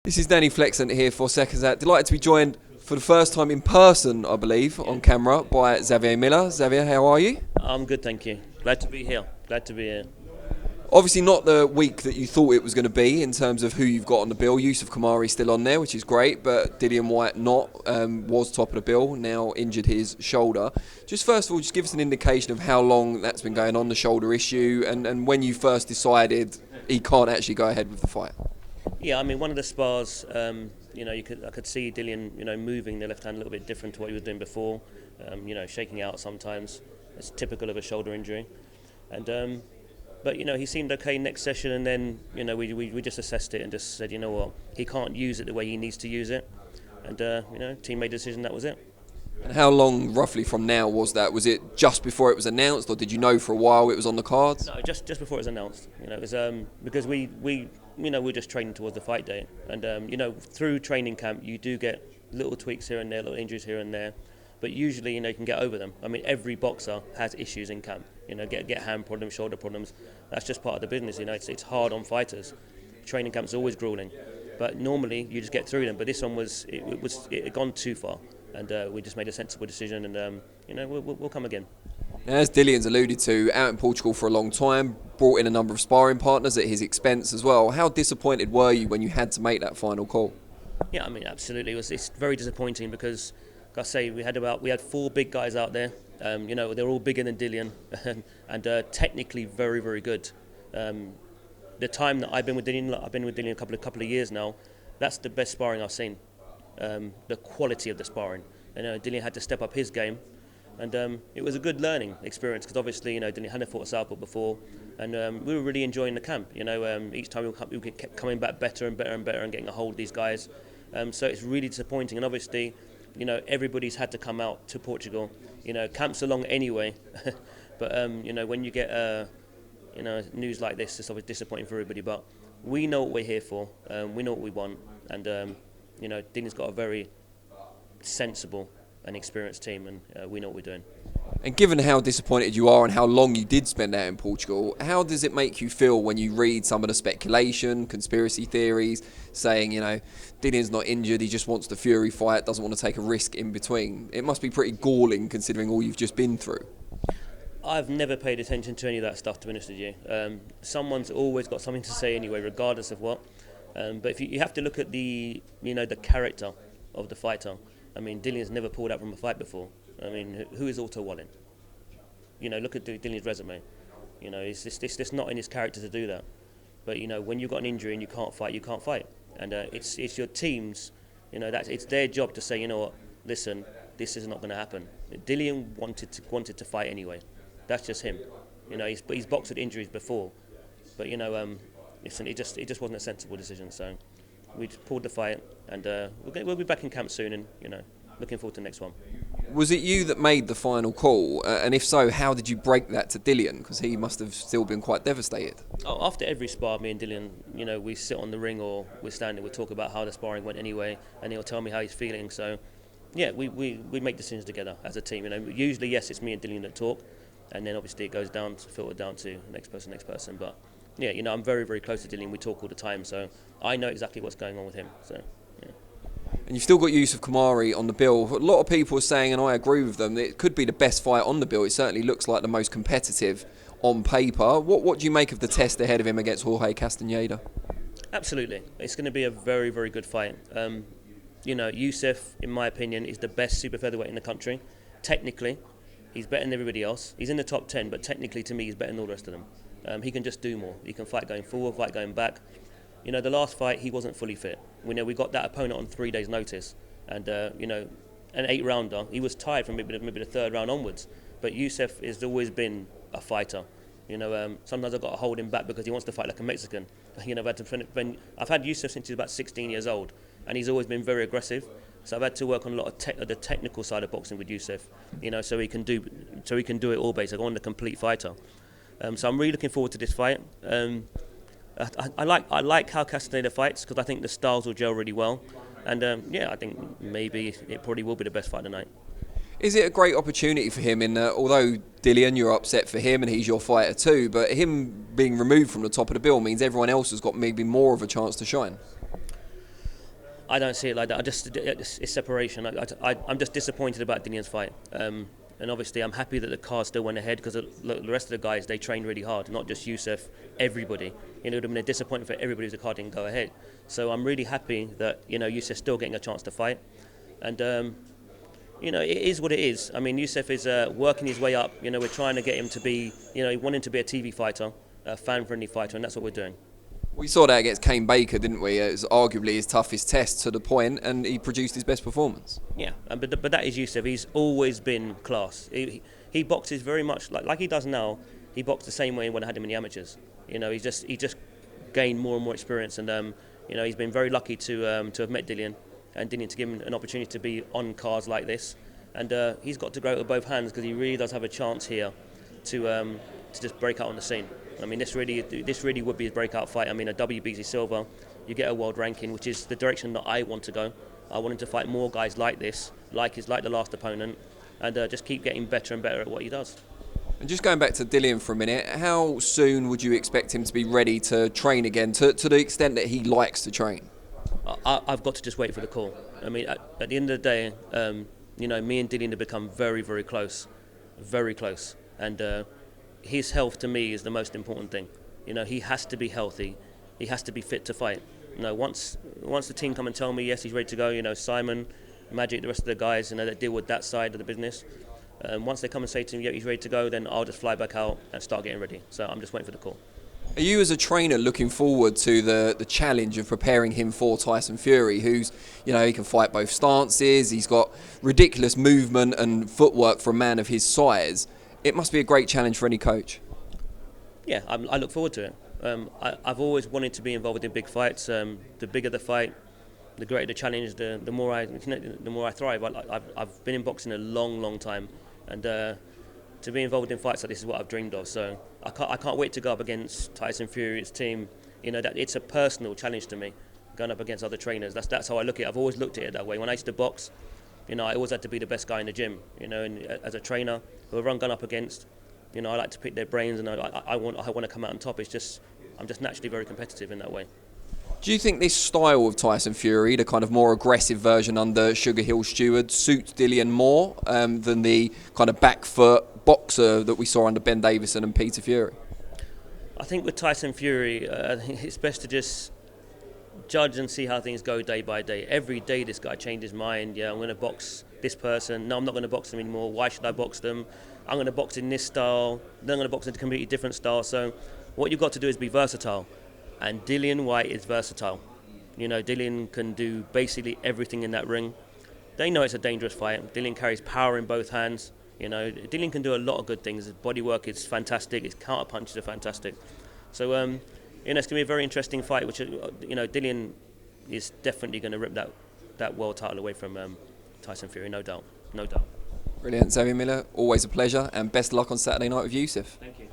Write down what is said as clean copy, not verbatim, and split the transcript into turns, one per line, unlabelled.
This is Danny Flexent here for Seconds Out. Delighted to be joined for the first time in person, I believe, on camera by Xavier Miller. Xavier, how are you?
I'm good, thank you. Glad to be here.
Obviously not the week that you thought it was going to be in terms of who you've got on the bill. Youssef Khoumari still on there, which is great, but Dillian Whyte not, was top of the bill, now injured his shoulder. Just first of all, just give us an indication of how long that's been going on, the shoulder issue, and when you first decided he can't actually go ahead with the fight.
Yeah, I mean, one of the spars, I could see Dillian, moving the left hand a little bit different to what he was doing before, shaking out sometimes. It's typical of a shoulder injury. And but he seemed okay next session, and then we just assessed it and just said, you know what, he can't use it the way he needs to use it, and team made a decision, that was it.
And how long roughly from now was that? Was it just before it was announced, or did you know for a while it was on the cards?
No, just before it was announced. It was because we were just training towards the fight day, and through training camp you do get little tweaks here and there, little injuries here and there, but usually you can get over them. I mean, every boxer has issues in camp. Get hand problems, shoulder problems. That's just part of the business. It's hard on fighters. Training camp's always grueling, but normally you just get through them. But this one it had gone too far, and we just made a sensible decision, and we'll come again.
As Dillian's alluded to, out in Portugal for a long time, brought in a number of sparring partners at his expense as well. How disappointed were you when you had to make that final call?
Yeah, I mean, absolutely. It's very disappointing because, like I say, we had four big guys out there. They're all bigger than Dillian, and technically very, very good. The time that I've been with Dillian a couple of years now. That's the best sparring I've seen. The quality of the sparring. Dillian had to step up his game, and it was a good learning experience because obviously Dillian hadn't fought a southpaw before, and we were really enjoying the camp. Each time we kept coming back better and better and better and getting a hold of these guys. So it's really disappointing, and obviously, everybody's had to come out to Portugal. Camp's along anyway, but when you get news like this, it's always disappointing for everybody. But we know what we're here for. We know what we want, and Dillian's got a very sensible and experienced team, and we know what we're doing.
And given how disappointed you are and how long you did spend out in Portugal, how does it make you feel when you read some of the speculation, conspiracy theories, saying, Dillian's not injured, he just wants the Fury fight, doesn't want to take a risk in between? It must be pretty galling considering all you've just been through.
I've never paid attention to any of that stuff, to be honest with you. Someone's always got something to say anyway, regardless of what. But if you have to look at the character of the fighter. I mean, Dillian's never pulled out from a fight before. I mean, who is Otto Wallin? Look at Dillian's resume. It's just not in his character to do that. But when you've got an injury and you can't fight, you can't fight. And it's your team's, it's their job to say, what, listen, this is not going to happen. Dillian wanted to fight anyway. That's just him. He's boxed with injuries before, but listen, it just wasn't a sensible decision. So we pulled the fight, and we'll be back in camp soon, and looking forward to the next one.
Was it you that made the final call? And if so, how did you break that to Dillian? Because he must have still been quite devastated.
Oh, after every spar, me and Dillian, we sit on the ring or we're standing, we talk about how the sparring went anyway, and he'll tell me how he's feeling. So, yeah, we make decisions together as a team. Usually, yes, it's me and Dillian that talk, and then obviously it goes down, filter down to next person. But yeah, I'm very, very close to Dillian. We talk all the time, so I know exactly what's going on with him. So. Yeah.
And you've still got Youssef Khoumari on the bill. A lot of people are saying, and I agree with them, that it could be the best fight on the bill. It certainly looks like the most competitive on paper. What do you make of the test ahead of him against Jorge Castaneda?
Absolutely. It's going to be a very, very good fight. Youssef, in my opinion, is the best super featherweight in the country. Technically, he's better than everybody else. He's in the top 10, but technically, to me, he's better than all the rest of them. He can just do more. He can fight going forward, fight going back. The last fight, he wasn't fully fit. We got that opponent on 3 days' notice. And, an 8-rounder, he was tired from maybe the third round onwards. But Yousef has always been a fighter. Sometimes I've got to hold him back because he wants to fight like a Mexican. I've had Yousef since he's about 16 years old, and he's always been very aggressive. So I've had to work on a lot of the technical side of boxing with Yousef, so he can do it all basically. I want a complete fighter. So I'm really looking forward to this fight. I like how Castaneda fights because I think the styles will gel really well, and I think maybe it probably will be the best fight tonight.
Is it a great opportunity for him in that, although Dillian, you're upset for him and he's your fighter too, but him being removed from the top of the bill means everyone else has got maybe more of a chance to shine?
I don't see it like that. It's separation. I'm just disappointed about Dillian's fight. And obviously, I'm happy that the card still went ahead because the rest of the guys, they trained really hard, not just Youssef, everybody. It would have been a disappointment for everybody if the card didn't go ahead. So I'm really happy that, Youssef's still getting a chance to fight. And, it is what it is. I mean, Youssef is working his way up. We're trying to get him to be, wanting to be a TV fighter, a fan-friendly fighter, and that's what we're doing.
We saw that against Kane Baker, didn't we? It was arguably his toughest test to the point, and he produced his best performance.
Yeah, but that is Youssef. He's always been class. He boxes very much like he does now. He boxed the same way when I had him in the amateurs. He just gained more and more experience, and he's been very lucky to have met Dillian, and Dillian to give him an opportunity to be on cards like this. And he's got to go with both hands because he really does have a chance here to just break out on the scene. I mean, this really would be his breakout fight. I mean, a WBC silver, you get a world ranking, which is the direction that I want to go. I want him to fight more guys like this, like the last opponent, and just keep getting better and better at what he does.
And just going back to Dillian for a minute, how soon would you expect him to be ready to train again, to the extent that he likes to train?
I've got to just wait for the call. I mean, at the end of the day, me and Dillian have become very, very close, and his health to me is the most important thing. He has to be healthy, he has to be fit to fight. Once the team come and tell me yes, he's ready to go. Simon, Magic, the rest of the guys, that deal with that side of the business. Once they come and say to me, yeah, he's ready to go, then I'll just fly back out and start getting ready. So I'm just waiting for the call.
Are you, as a trainer, looking forward to the challenge of preparing him for Tyson Fury, who's, he can fight both stances, he's got ridiculous movement and footwork for a man of his size? It must be a great challenge for any coach. Yeah,
I look forward to it. I've always wanted to be involved in big fights. The bigger the fight, the greater the challenge, the more I thrive. I've been in boxing a long, long time, and to be involved in fights like this is what I've dreamed of. So I can't wait to go up against Tyson Fury's team. That it's a personal challenge to me, going up against other trainers. That's how I look at it. I've always looked at it that way. When I used to box, I always had to be the best guy in the gym. And as a trainer, whoever I'm going up against, I like to pick their brains, and I want to come out on top. I'm just naturally very competitive in that way.
Do you think this style of Tyson Fury, the kind of more aggressive version under Sugar Hill Stewart, suits Dillian more than the kind of back foot boxer that we saw under Ben Davison and Peter Fury?
I think with Tyson Fury, it's best to just judge and see how things go day by day. Every day this guy changes his mind. Yeah, I'm going to box this person. No, I'm not going to box them anymore. Why should I box them? I'm going to box in this style. Then I'm going to box in a completely different style. So what you've got to do is be versatile. And Dillian Whyte is versatile. Dillian can do basically everything in that ring. They know it's a dangerous fight. Dillian carries power in both hands. Dillian can do a lot of good things. His body work is fantastic. His counter punches are fantastic. So, it's going to be a very interesting fight, which, Dillian is definitely going to rip that world title away from Tyson Fury, no doubt.
Brilliant. Xavier Miller, always a pleasure, and best of luck on Saturday night with Youssef.
Thank you.